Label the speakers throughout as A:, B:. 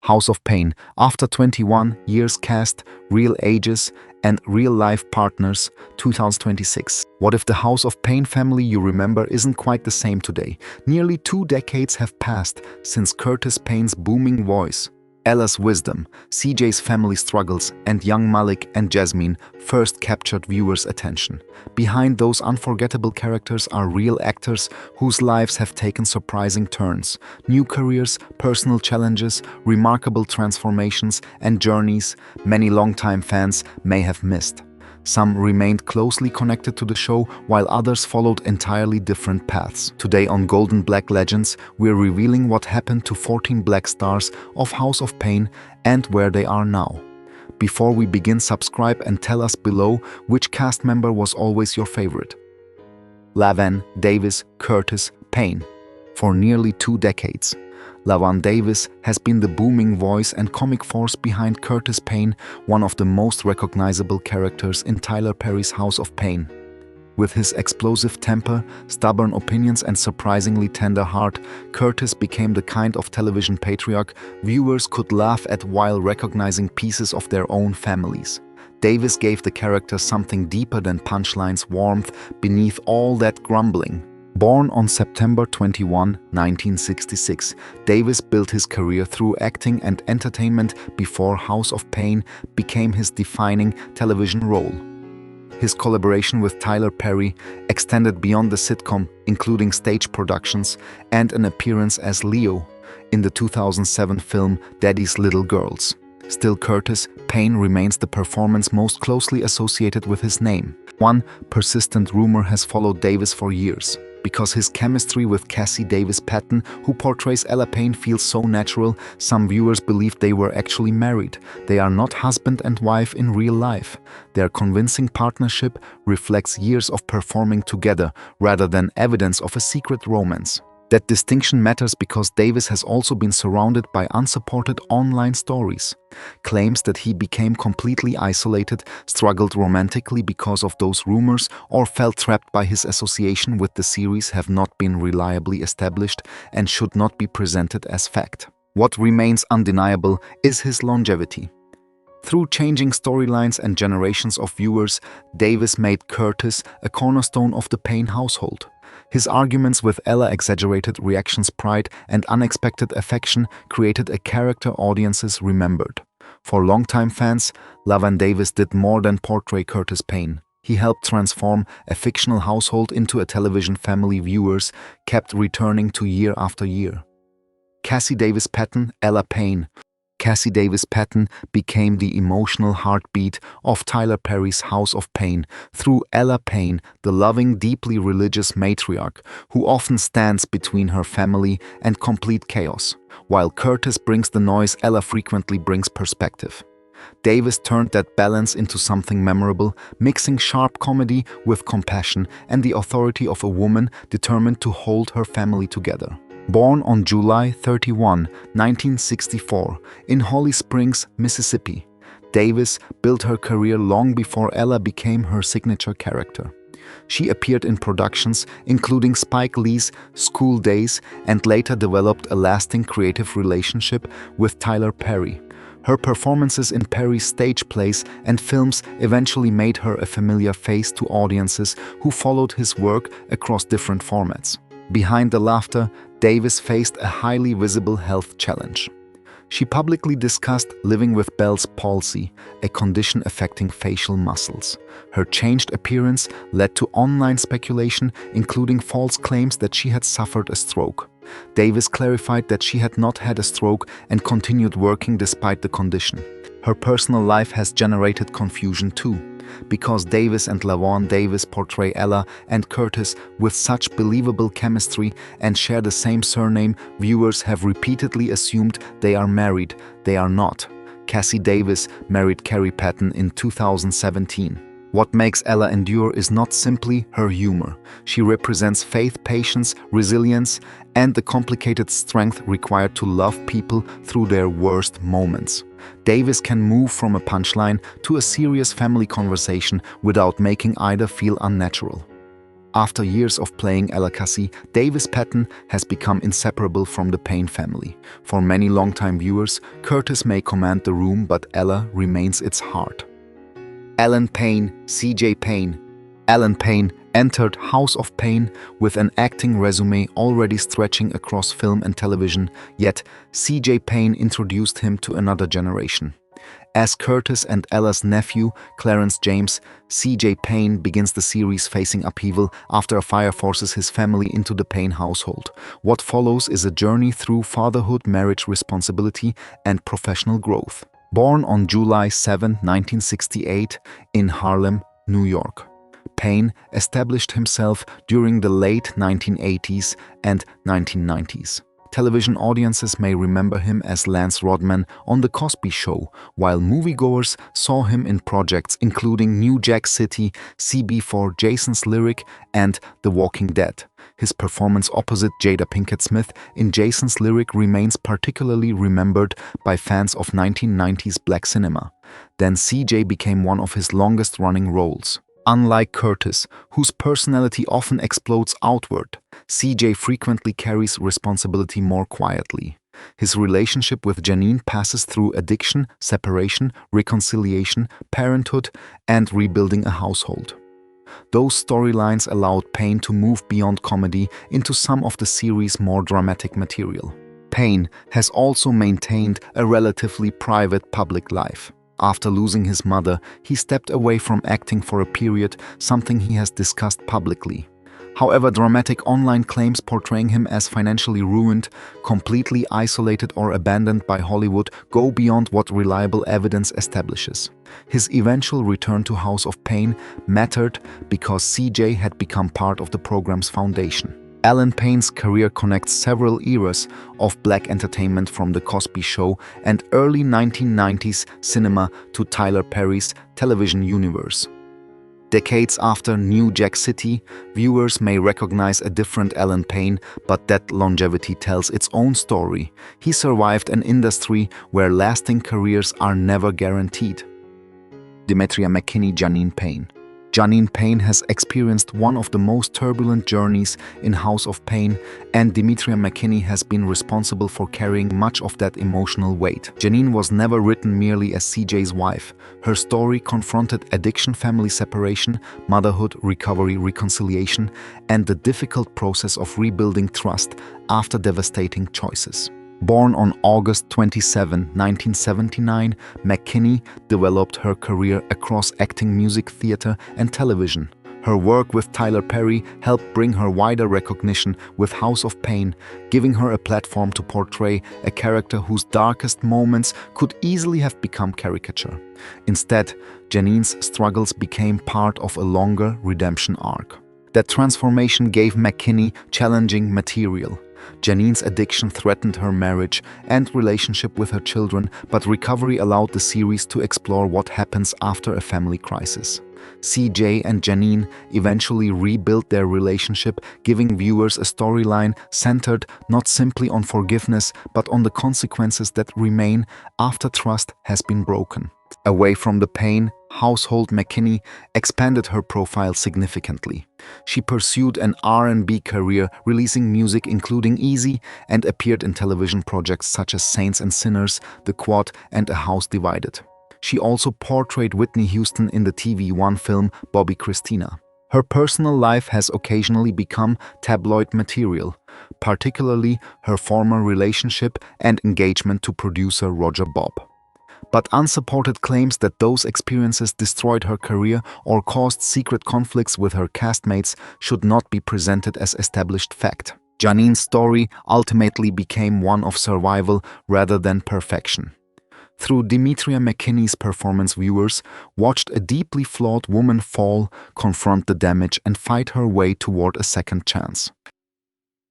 A: House of Payne, after 21 years cast, real ages, and real-life partners, 2026. What if the House of Payne family you remember isn't quite the same today? Nearly 2 decades have passed since Curtis Payne's booming voice, Ella's wisdom, CJ's family struggles, and young Malik and Jasmine first captured viewers' attention. Behind those unforgettable characters are real actors whose lives have taken surprising turns. New careers, personal challenges, remarkable transformations, and journeys many longtime fans may have missed. Some remained closely connected to the show, while others followed entirely different paths. Today on Golden Black Legends, we're revealing what happened to 14 black stars of House of Payne and where they are now. Before we begin, subscribe and tell us below which cast member was always your favorite. LaVan Davis, Curtis Payne. For nearly 2 decades, LaVan Davis has been the booming voice and comic force behind Curtis Payne, one of the most recognizable characters in Tyler Perry's House of Payne. With his explosive temper, stubborn opinions, and surprisingly tender heart, Curtis became the kind of television patriarch viewers could laugh at while recognizing pieces of their own families. Davis gave the character something deeper than punchlines, warmth beneath all that grumbling. Born on September 21, 1966, Davis built his career through acting and entertainment before House of Payne became his defining television role. His collaboration with Tyler Perry extended beyond the sitcom, including stage productions and an appearance as Leo in the 2007 film Daddy's Little Girls. Still, Curtis Payne remains the performance most closely associated with his name. One persistent rumor has followed Davis for years. Because his chemistry with Cassi Davis Patton, who portrays Ella Payne, feels so natural, some viewers believed they were actually married. They are not husband and wife in real life. Their convincing partnership reflects years of performing together rather than evidence of a secret romance. That distinction matters because Davis has also been surrounded by unsupported online stories. Claims that he became completely isolated, struggled romantically because of those rumors, or felt trapped by his association with the series have not been reliably established and should not be presented as fact. What remains undeniable is his longevity. Through changing storylines and generations of viewers, Davis made Curtis a cornerstone of the Payne household. His arguments with Ella, exaggerated reactions, pride, and unexpected affection created a character audiences remembered. For longtime fans, LaVan Davis did more than portray Curtis Payne. He helped transform a fictional household into a television family viewers kept returning to year after year. Cassi Davis Patton, Ella Payne. Cassi Davis Patton became the emotional heartbeat of Tyler Perry's House of Payne through Ella Payne, the loving, deeply religious matriarch who often stands between her family and complete chaos. While Curtis brings the noise, Ella frequently brings perspective. Davis turned that balance into something memorable, mixing sharp comedy with compassion and the authority of a woman determined to hold her family together. Born on July 31, 1964, in Holly Springs, Mississippi, Davis built her career long before Ella became her signature character. She appeared in productions including Spike Lee's School Days and later developed a lasting creative relationship with Tyler Perry. Her performances in Perry's stage plays and films eventually made her a familiar face to audiences who followed his work across different formats. Behind the laughter, Davis faced a highly visible health challenge. She publicly discussed living with Bell's palsy, a condition affecting facial muscles. Her changed appearance led to online speculation, including false claims that she had suffered a stroke. Davis clarified that she had not had a stroke and continued working despite the condition. Her personal life has generated confusion too. Because Davis and LaVan Davis portray Ella and Curtis with such believable chemistry and share the same surname, viewers have repeatedly assumed they are married. They are not. Cassi Davis married Carrie Patton in 2017. What makes Ella endure is not simply her humor. She represents faith, patience, resilience, and the complicated strength required to love people through their worst moments. Davis can move from a punchline to a serious family conversation without making either feel unnatural. After years of playing Ella, Cassi Davis Patton has become inseparable from the Payne family. For many longtime viewers, Curtis may command the room, but Ella remains its heart. Alan Payne, C.J. Payne. Alan Payne entered House of Payne with an acting resume already stretching across film and television, yet C.J. Payne introduced him to another generation. As Curtis and Ella's nephew, Clarence James, C.J. Payne begins the series facing upheaval after a fire forces his family into the Payne household. What follows is a journey through fatherhood, marriage responsibility, and professional growth. Born on July 7, 1968, in Harlem, New York, Payne established himself during the late 1980s and 1990s. Television audiences may remember him as Lance Rodman on The Cosby Show, while moviegoers saw him in projects including New Jack City, CB4, Jason's Lyric, and The Walking Dead. His performance opposite Jada Pinkett Smith in Jason's Lyric remains particularly remembered by fans of 1990s black cinema. Then CJ became one of his longest-running roles. Unlike Curtis, whose personality often explodes outward, CJ frequently carries responsibility more quietly. His relationship with Janine passes through addiction, separation, reconciliation, parenthood, and rebuilding a household. Those storylines allowed Payne to move beyond comedy into some of the series' more dramatic material. Payne has also maintained a relatively private public life. After losing his mother, he stepped away from acting for a period, something he has discussed publicly. However, dramatic online claims portraying him as financially ruined, completely isolated or abandoned by Hollywood go beyond what reliable evidence establishes. His eventual return to House of Payne mattered because CJ had become part of the program's foundation. Alan Payne's career connects several eras of black entertainment, from The Cosby Show and early 1990s cinema to Tyler Perry's television universe. Decades after New Jack City, viewers may recognize a different Alan Payne, but that longevity tells its own story. He survived an industry where lasting careers are never guaranteed. Demetria McKinney, Janine Payne. Janine Payne has experienced one of the most turbulent journeys in House of Payne, and Demetria McKinney has been responsible for carrying much of that emotional weight. Janine was never written merely as CJ's wife. Her story confronted addiction, family separation, motherhood, recovery, reconciliation, and the difficult process of rebuilding trust after devastating choices. Born on August 27, 1979, McKinney developed her career across acting, music, theater, and television. Her work with Tyler Perry helped bring her wider recognition with House of Payne, giving her a platform to portray a character whose darkest moments could easily have become caricature. Instead, Janine's struggles became part of a longer redemption arc. That transformation gave McKinney challenging material. Janine's addiction threatened her marriage and relationship with her children, but recovery allowed the series to explore what happens after a family crisis. CJ and Janine eventually rebuilt their relationship, giving viewers a storyline centered not simply on forgiveness, but on the consequences that remain after trust has been broken. Away from the Payne household, McKinney expanded her profile significantly. She pursued an R&B career, releasing music including Easy, and appeared in television projects such as Saints and Sinners, The Quad, and A House Divided. She also portrayed Whitney Houston in the TV One film Bobby Christina. Her personal life has occasionally become tabloid material, particularly her former relationship and engagement to producer Roger Bobb. But unsupported claims that those experiences destroyed her career or caused secret conflicts with her castmates should not be presented as established fact. Janine's story ultimately became one of survival rather than perfection. Through Demetria McKinney's performance, viewers watched a deeply flawed woman fall, confront the damage, and fight her way toward a second chance.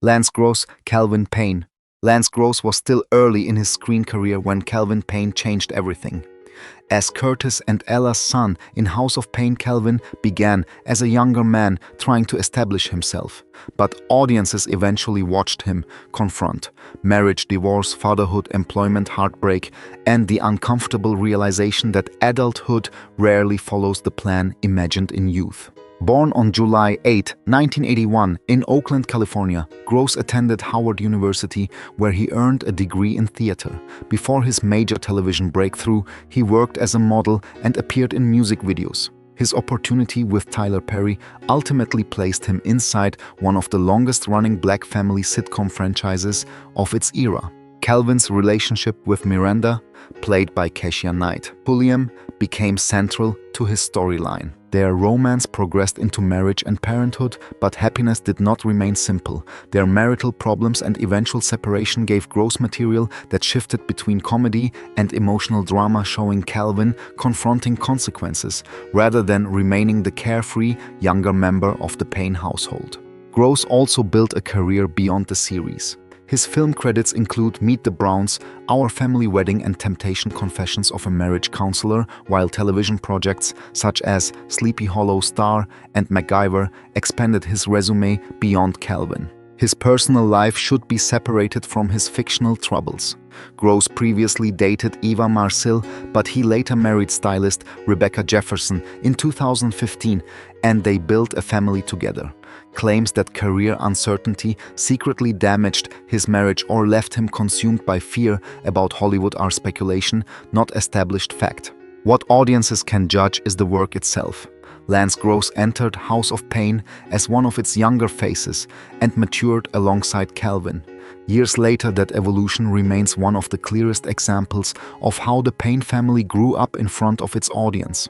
A: Lance Gross, Calvin Payne. Lance Gross was still early in his screen career when Calvin Payne changed everything. As Curtis and Ella's son in House of Payne, Calvin began as a younger man trying to establish himself. But audiences eventually watched him confront marriage, divorce, fatherhood, employment, heartbreak, and the uncomfortable realization that adulthood rarely follows the plan imagined in youth. Born on July 8, 1981, in Oakland, California, Gross attended Howard University, where he earned a degree in theater. Before his major television breakthrough, he worked as a model and appeared in music videos. His opportunity with Tyler Perry ultimately placed him inside one of the longest-running black family sitcom franchises of its era. Calvin's relationship with Miranda, played by Keshia Knight Pulliam, became central to his storyline. Their romance progressed into marriage and parenthood, but happiness did not remain simple. Their marital problems and eventual separation gave Gross material that shifted between comedy and emotional drama, showing Calvin confronting consequences rather than remaining the carefree younger member of the Payne household. Gross also built a career beyond the series. His film credits include Meet the Browns, Our Family Wedding, and Temptation: Confessions of a Marriage Counselor, while television projects such as Sleepy Hollow, Star, and MacGyver expanded his resume beyond Calvin. His personal life should be separated from his fictional troubles. Gross previously dated Eva Marcille, but he later married stylist Rebecca Jefferson in 2015, and they built a family together. Claims that career uncertainty secretly damaged his marriage or left him consumed by fear about Hollywood are speculation, not established fact. What audiences can judge is the work itself. Lance Gross entered House of Payne as one of its younger faces and matured alongside Calvin. Years later, that evolution remains one of the clearest examples of how the Payne family grew up in front of its audience.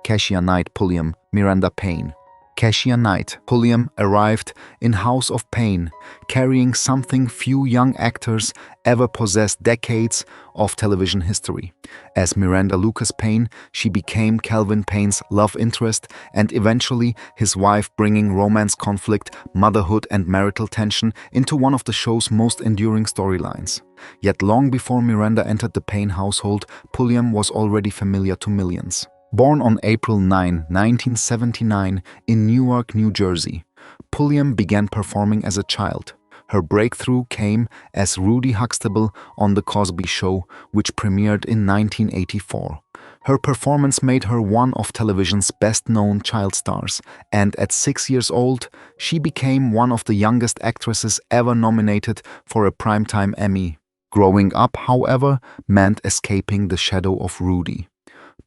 A: Keshia Knight Pulliam, Miranda Payne. Keshia Knight Pulliam arrived in House of Payne, carrying something few young actors ever possessed: decades of television history. As Miranda Lucas Payne, she became Calvin Payne's love interest and eventually his wife, bringing romance, conflict, motherhood, and marital tension into one of the show's most enduring storylines. Yet long before Miranda entered the Payne household, Pulliam was already familiar to millions. Born on April 9, 1979, in Newark, New Jersey, Pulliam began performing as a child. Her breakthrough came as Rudy Huxtable on The Cosby Show, which premiered in 1984. Her performance made her one of television's best-known child stars, and at 6 years old, she became one of the youngest actresses ever nominated for a Primetime Emmy. Growing up, however, meant escaping the shadow of Rudy.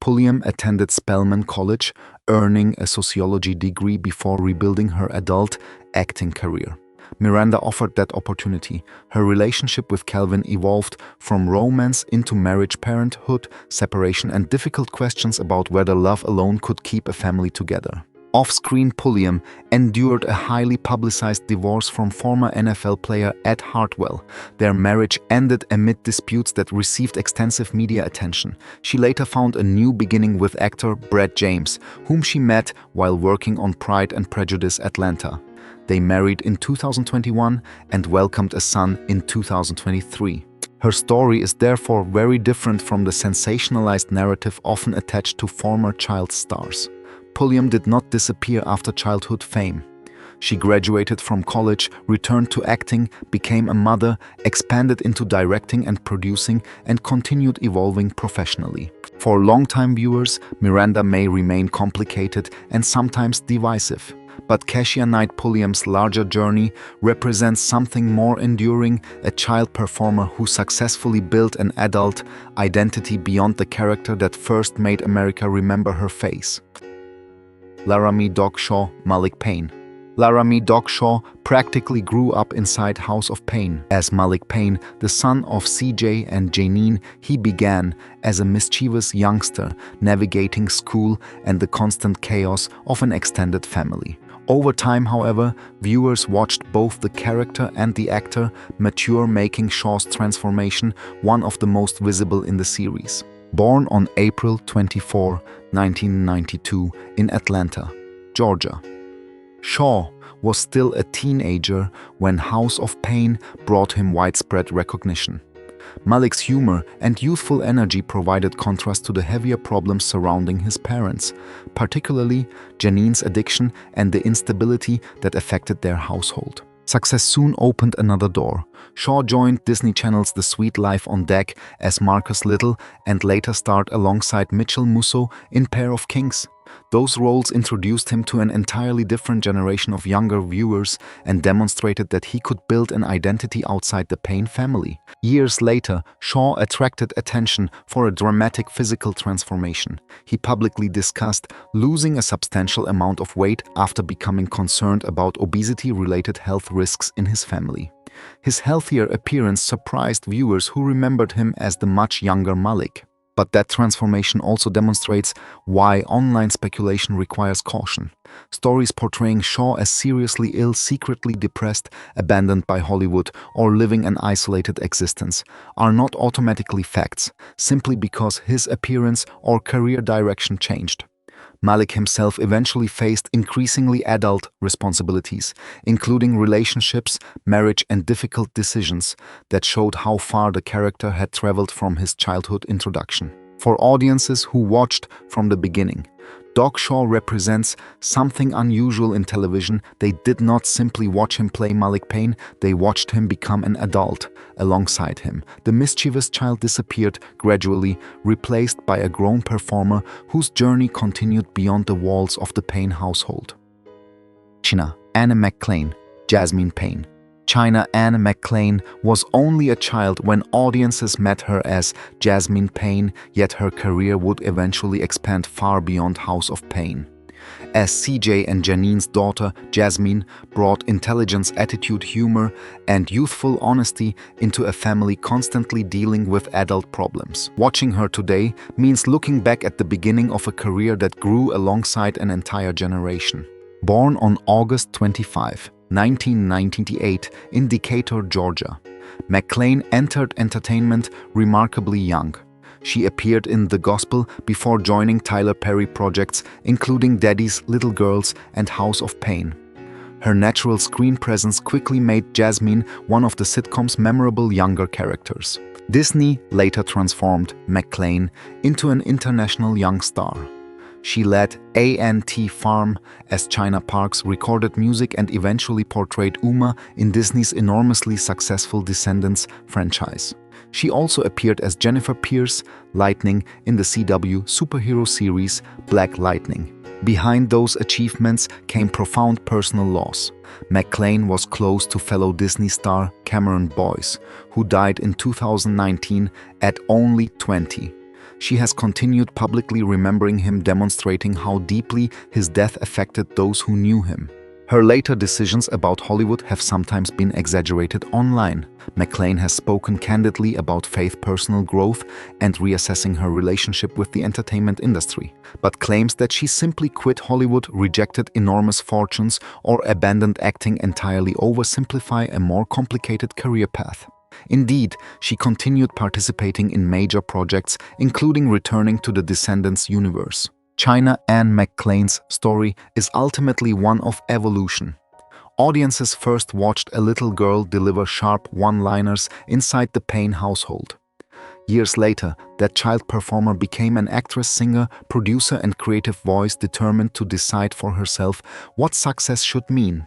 A: Pulliam attended Spelman College, earning a sociology degree before rebuilding her adult acting career. Miranda offered that opportunity. Her relationship with Calvin evolved from romance into marriage, parenthood, separation, and difficult questions about whether love alone could keep a family together. Off-screen, Pulliam endured a highly publicized divorce from former NFL player Ed Hartwell. Their marriage ended amid disputes that received extensive media attention. She later found a new beginning with actor Brett James, whom she met while working on Pride and Prejudice Atlanta. They married in 2021 and welcomed a son in 2023. Her story is therefore very different from the sensationalized narrative often attached to former child stars. Pulliam did not disappear after childhood fame. She graduated from college, returned to acting, became a mother, expanded into directing and producing, and continued evolving professionally. For longtime viewers, Miranda may remain complicated and sometimes divisive. But Keshia Knight Pulliam's larger journey represents something more enduring: a child performer who successfully built an adult identity beyond the character that first made America remember her face. Larramie Doc Shaw Malik Payne. Larramie Doc Shaw practically grew up inside House of Payne. As Malik Payne, the son of CJ and Janine, he began as a mischievous youngster, navigating school and the constant chaos of an extended family. Over time, however, viewers watched both the character and the actor mature, making Shaw's transformation one of the most visible in the series. Born on April 24, 1992, in Atlanta, Georgia, Shaw was still a teenager when House of Payne brought him widespread recognition. Malik's humor and youthful energy provided contrast to the heavier problems surrounding his parents, particularly Janine's addiction and the instability that affected their household. Success soon opened another door. Shaw joined Disney Channel's The Sweet Life on Deck as Marcus Little and later starred alongside Mitchell Musso in Pair of Kings. Those roles introduced him to an entirely different generation of younger viewers and demonstrated that he could build an identity outside the Payne family. Years later, Shaw attracted attention for a dramatic physical transformation. He publicly discussed losing a substantial amount of weight after becoming concerned about obesity-related health risks in his family. His healthier appearance surprised viewers who remembered him as the much younger Malik. But that transformation also demonstrates why online speculation requires caution. Stories portraying Shaw as seriously ill, secretly depressed, abandoned by Hollywood, or living an isolated existence are not automatically facts, simply because his appearance or career direction changed. Malik himself eventually faced increasingly adult responsibilities, including relationships, marriage, and difficult decisions that showed how far the character had traveled from his childhood introduction. For audiences who watched from the beginning, Doc Shaw represents something unusual in television. They did not simply watch him play Malik Payne, they watched him become an adult alongside him. The mischievous child disappeared, gradually replaced by a grown performer whose journey continued beyond the walls of the Payne household. China Anne McClain, Jasmine Payne. China Anne McClain was only a child when audiences met her as Jasmine Payne, yet her career would eventually expand far beyond House of Payne. As CJ and Janine's daughter, Jasmine brought intelligence, attitude, humor, and youthful honesty into a family constantly dealing with adult problems. Watching her today means looking back at the beginning of a career that grew alongside an entire generation. Born on August 25, 1998 in Decatur, Georgia, McClain entered entertainment remarkably young. She appeared in The Gospel before joining Tyler Perry projects including Daddy's Little Girls and House of Payne. Her natural screen presence quickly made Jasmine one of the sitcom's memorable younger characters. Disney later transformed McClain into an international young star. She led A&T Farm as China Parks, recorded music, and eventually portrayed Uma in Disney's enormously successful Descendants franchise. She also appeared as Jennifer Pierce Lightning in the CW superhero series Black Lightning. Behind those achievements came profound personal loss. McClain was close to fellow Disney star Cameron Boyce, who died in 2019 at only 20. She has continued publicly remembering him, demonstrating how deeply his death affected those who knew him. Her later decisions about Hollywood have sometimes been exaggerated online. McClain has spoken candidly about faith, personal growth, and reassessing her relationship with the entertainment industry, but claims that she simply quit Hollywood, rejected enormous fortunes, or abandoned acting entirely oversimplify a more complicated career path. Indeed, she continued participating in major projects, including returning to the Descendants universe. China Anne McClain's story is ultimately one of evolution. Audiences first watched a little girl deliver sharp one-liners inside the Payne household. Years later, that child performer became an actress, singer, producer, and creative voice determined to decide for herself what success should mean.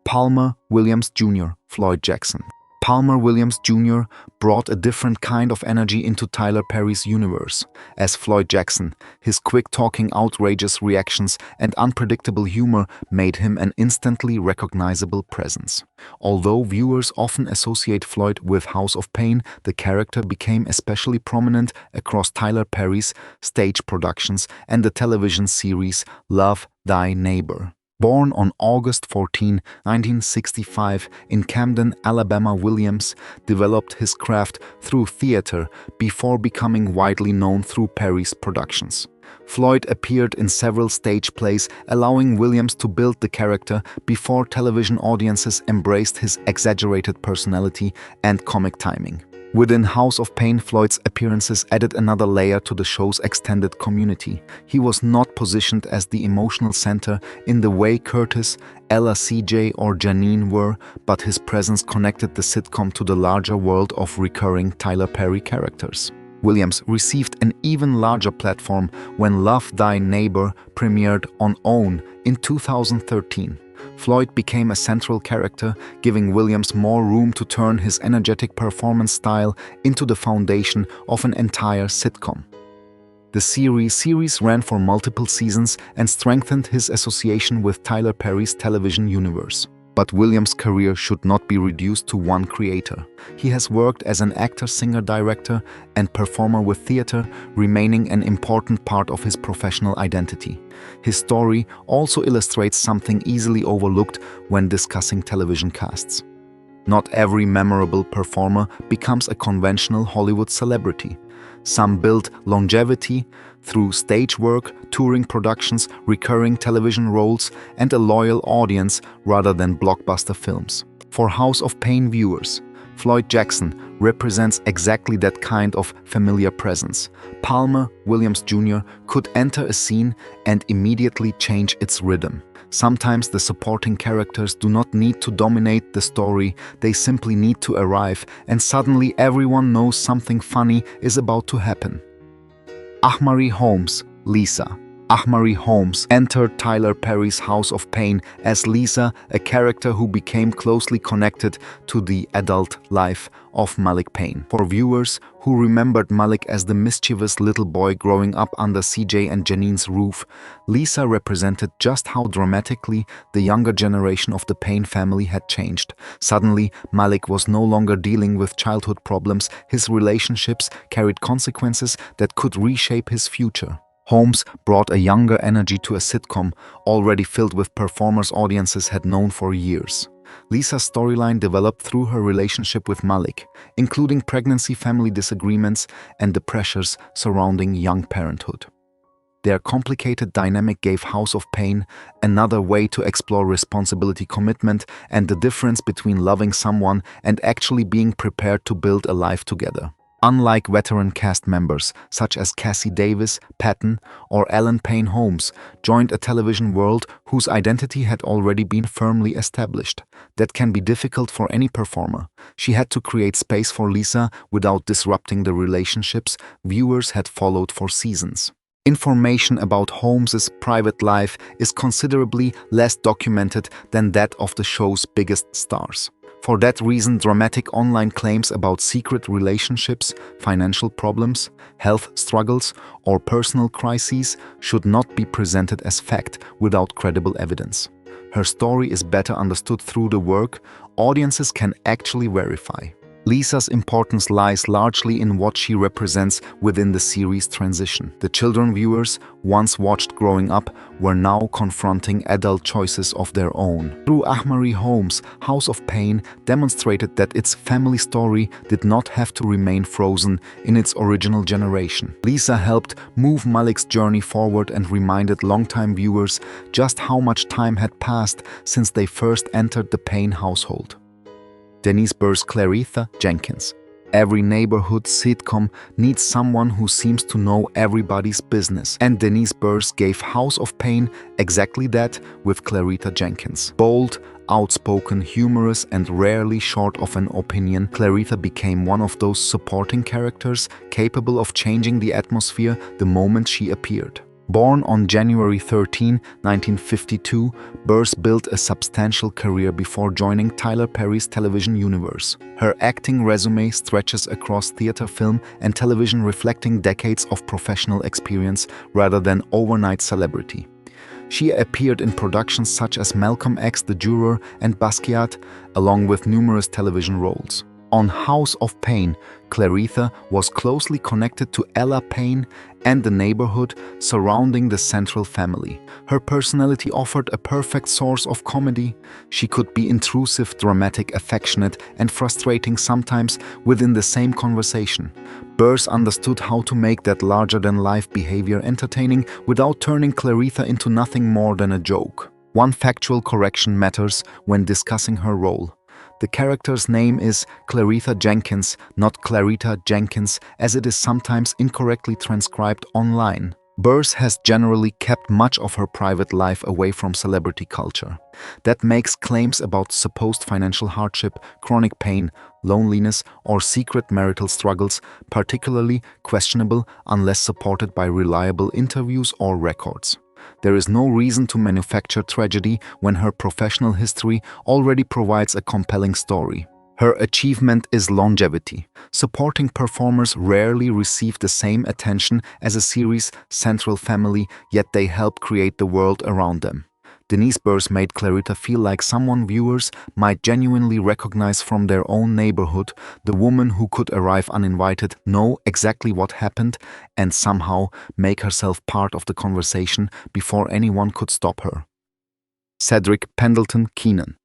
A: Palmer Williams Jr., Floyd Jackson. Palmer Williams Jr. brought a different kind of energy into Tyler Perry's universe. As Floyd Jackson, his quick-talking, outrageous reactions and unpredictable humor made him an instantly recognizable presence. Although viewers often associate Floyd with House of Payne, the character became especially prominent across Tyler Perry's stage productions and the television series Love Thy Neighbor. Born on August 14, 1965 in Camden, Alabama, Williams developed his craft through theater before becoming widely known through Perry's productions. Floyd appeared in several stage plays, allowing Williams to build the character before television audiences embraced his exaggerated personality and comic timing. Within House of Payne, Floyd's appearances added another layer to the show's extended community. He was not positioned as the emotional center in the way Curtis, Ella, CJ, or Janine were, but his presence connected the sitcom to the larger world of recurring Tyler Perry characters. Williams received an even larger platform when Love Thy Neighbor premiered on OWN in 2013. Floyd became a central character, giving Williams more room to turn his energetic performance style into the foundation of an entire sitcom. The series ran for multiple seasons and strengthened his association with Tyler Perry's television universe. But Williams' career should not be reduced to one creator. He has worked as an actor, singer, director, and performer with theater, remaining an important part of his professional identity. His story also illustrates something easily overlooked when discussing television casts. Not every memorable performer becomes a conventional Hollywood celebrity. Some build longevity through stage work, touring productions, recurring television roles, and a loyal audience rather than blockbuster films. For House of Payne viewers, Floyd Jackson represents exactly that kind of familiar presence. Palmer Williams Jr. could enter a scene and immediately change its rhythm. Sometimes the supporting characters do not need to dominate the story, they simply need to arrive, and suddenly everyone knows something funny is about to happen. Ahmarie Holmes, Lisa. Ahmarie Holmes entered Tyler Perry's House of Payne as Lisa, a character who became closely connected to the adult life of Malik Payne. For viewers who remembered Malik as the mischievous little boy growing up under CJ and Janine's roof, Lisa represented just how dramatically the younger generation of the Payne family had changed. Suddenly, Malik was no longer dealing with childhood problems. His relationships carried consequences that could reshape his future. Holmes brought a younger energy to a sitcom already filled with performers audiences had known for years. Lisa's storyline developed through her relationship with Malik, including pregnancy, family disagreements, and the pressures surrounding young parenthood. Their complicated dynamic gave House of Payne another way to explore responsibility, commitment, and the difference between loving someone and actually being prepared to build a life together. Unlike veteran cast members such as Cassi Davis Patton or Ellen Payne, Holmes joined a television world whose identity had already been firmly established. That can be difficult for any performer. She had to create space for Lisa without disrupting the relationships viewers had followed for seasons. Information about Holmes's private life is considerably less documented than that of the show's biggest stars. For that reason, dramatic online claims about secret relationships, financial problems, health struggles, or personal crises should not be presented as fact without credible evidence. Her story is better understood through the work audiences can actually verify. Lisa's importance lies largely in what she represents within the series' transition. The children viewers once watched growing up were now confronting adult choices of their own. Through Ahmarie Holmes, House of Payne demonstrated that its family story did not have to remain frozen in its original generation. Lisa helped move Malik's journey forward and reminded longtime viewers just how much time had passed since they first entered the Payne household. Denise Burr's Claretha Jenkins. Every neighborhood sitcom needs someone who seems to know everybody's business, and Denise Burr's gave House of Payne exactly that with Claretha Jenkins. Bold, outspoken, humorous, and rarely short of an opinion, Claretha became one of those supporting characters capable of changing the atmosphere the moment she appeared. Born on January 13, 1952, Burrs built a substantial career before joining Tyler Perry's television universe. Her acting resume stretches across theater, film, and television, reflecting decades of professional experience rather than overnight celebrity. She appeared in productions such as Malcolm X, The Juror, and Basquiat, along with numerous television roles. On House of Payne, Claretha was closely connected to Ella Payne and the neighborhood surrounding the central family. Her personality offered a perfect source of comedy. She could be intrusive, dramatic, affectionate, and frustrating sometimes within the same conversation. Burrs understood how to make that larger-than-life behavior entertaining without turning Claretha into nothing more than a joke. One factual correction matters when discussing her role. The character's name is Claretha Jenkins, not Clarita Jenkins, as it is sometimes incorrectly transcribed online. Burrs has generally kept much of her private life away from celebrity culture. That makes claims about supposed financial hardship, chronic pain, loneliness, or secret marital struggles particularly questionable unless supported by reliable interviews or records. There is no reason to manufacture tragedy when her professional history already provides a compelling story. Her achievement is longevity. Supporting performers rarely receive the same attention as a series' central family, yet they help create the world around them. Denise Burse made Clarita feel like someone viewers might genuinely recognize from their own neighborhood, the woman who could arrive uninvited, know exactly what happened, and somehow make herself part of the conversation before anyone could stop her. Cedric Pendleton Keenan.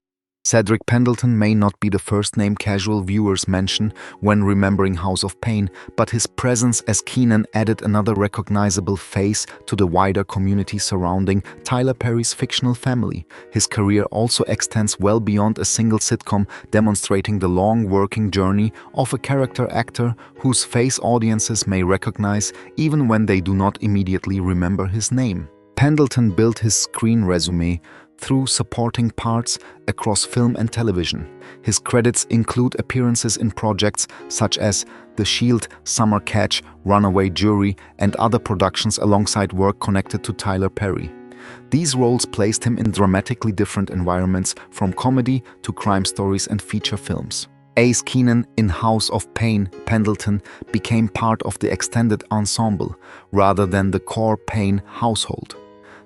A: Cedric Pendleton may not be the first name casual viewers mention when remembering House of Payne, but his presence as Keenan added another recognizable face to the wider community surrounding Tyler Perry's fictional family. His career also extends well beyond a single sitcom, demonstrating the long working journey of a character actor whose face audiences may recognize even when they do not immediately remember his name. Pendleton built his screen resume through supporting parts across film and television. His credits include appearances in projects such as The Shield, Summer Catch, Runaway Jury, and other productions alongside work connected to Tyler Perry. These roles placed him in dramatically different environments, from comedy to crime stories and feature films. As Keenan in House of Payne, Pendleton became part of the extended ensemble rather than the core Payne household.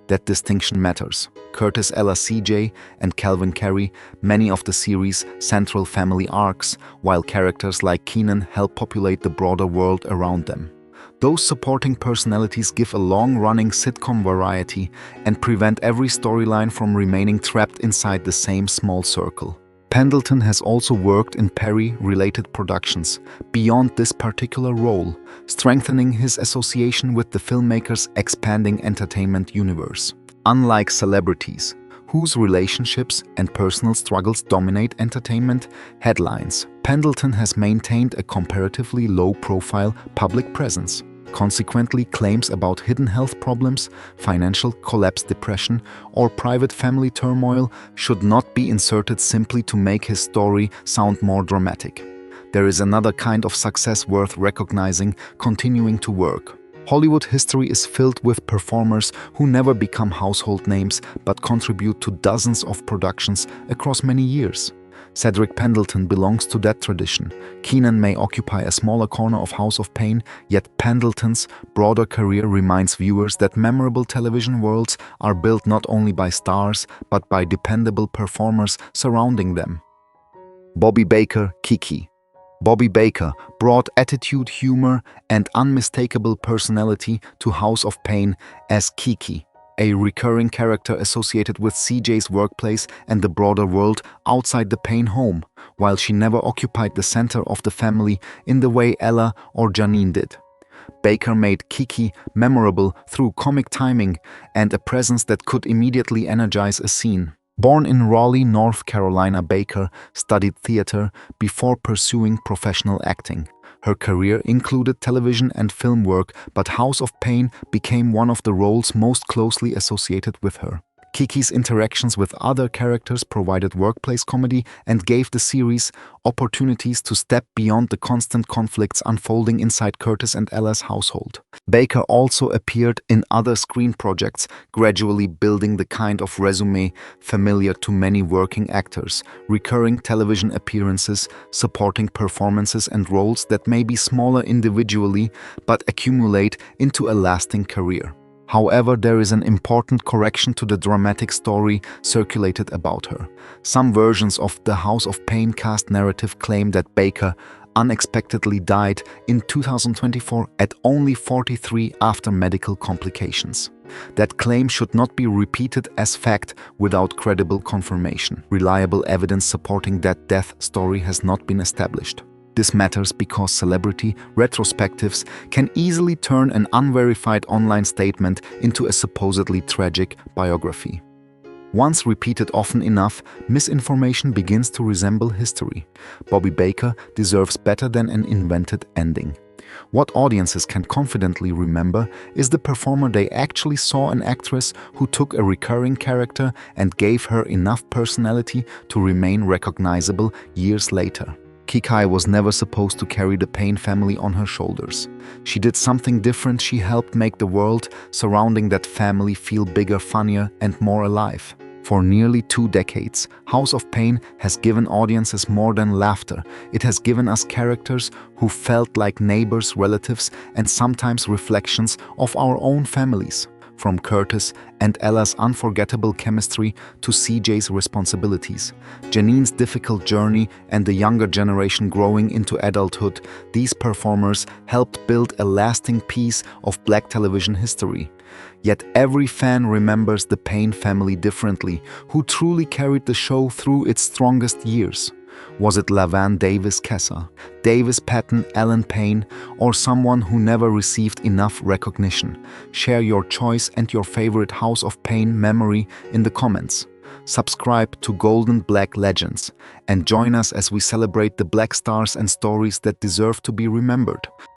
A: That distinction matters. Curtis Ella CJ and Calvin Carey, many of the series' central family arcs, while characters like Keenan help populate the broader world around them. Those supporting personalities give a long-running sitcom variety and prevent every storyline from remaining trapped inside the same small circle. Pendleton has also worked in Perry-related productions beyond this particular role, strengthening his association with the filmmaker's expanding entertainment universe. Unlike celebrities, whose relationships and personal struggles dominate entertainment headlines, Pendleton has maintained a comparatively low-profile public presence. Consequently, claims about hidden health problems, financial collapse, depression, or private family turmoil should not be inserted simply to make his story sound more dramatic. There is another kind of success worth recognizing: continuing to work. Hollywood history is filled with performers who never become household names but contribute to dozens of productions across many years. Cedric Pendleton belongs to that tradition. Keenan may occupy a smaller corner of House of Payne, yet Pendleton's broader career reminds viewers that memorable television worlds are built not only by stars, but by dependable performers surrounding them. Bobby Baker, Kiki. Bobby Baker brought attitude, humor, and unmistakable personality to House of Payne as Kiki, a recurring character associated with CJ's workplace and the broader world outside the Payne home, while she never occupied the center of the family in the way Ella or Janine did. Baker made Kiki memorable through comic timing and a presence that could immediately energize a scene. Born in Raleigh, North Carolina, Baker studied theater before pursuing professional acting. Her career included television and film work, but House of Payne became one of the roles most closely associated with her. Kiki's interactions with other characters provided workplace comedy and gave the series opportunities to step beyond the constant conflicts unfolding inside Curtis and Ella's household. Baker also appeared in other screen projects, gradually building the kind of resume familiar to many working actors: recurring television appearances, supporting performances, and roles that may be smaller individually but accumulate into a lasting career. However, there is an important correction to the dramatic story circulated about her. Some versions of the House of Payne cast narrative claim that Baker unexpectedly died in 2024 at only 43 after medical complications. That claim should not be repeated as fact without credible confirmation. Reliable evidence supporting that death story has not been established. This matters because celebrity retrospectives can easily turn an unverified online statement into a supposedly tragic biography. Once repeated often enough, misinformation begins to resemble history. Bobby Baker deserves better than an invented ending. What audiences can confidently remember is the performer they actually saw: an actress who took a recurring character and gave her enough personality to remain recognizable years later. Kiki was never supposed to carry the Payne family on her shoulders. She did something different. She helped make the world surrounding that family feel bigger, funnier, and more alive. For nearly 2 decades, House of Payne has given audiences more than laughter. It has given us characters who felt like neighbors, relatives, and sometimes reflections of our own families. From Curtis and Ella's unforgettable chemistry to CJ's responsibilities, Janine's difficult journey, and the younger generation growing into adulthood, these performers helped build a lasting piece of Black television history. Yet every fan remembers the Payne family differently. Who truly carried the show through its strongest years? Was it LaVan Davis, Cassi Davis Patton, Ellen Payne, or someone who never received enough recognition? Share your choice and your favorite House of Payne memory in the comments. Subscribe to Golden Black Legends and join us as we celebrate the Black stars and stories that deserve to be remembered.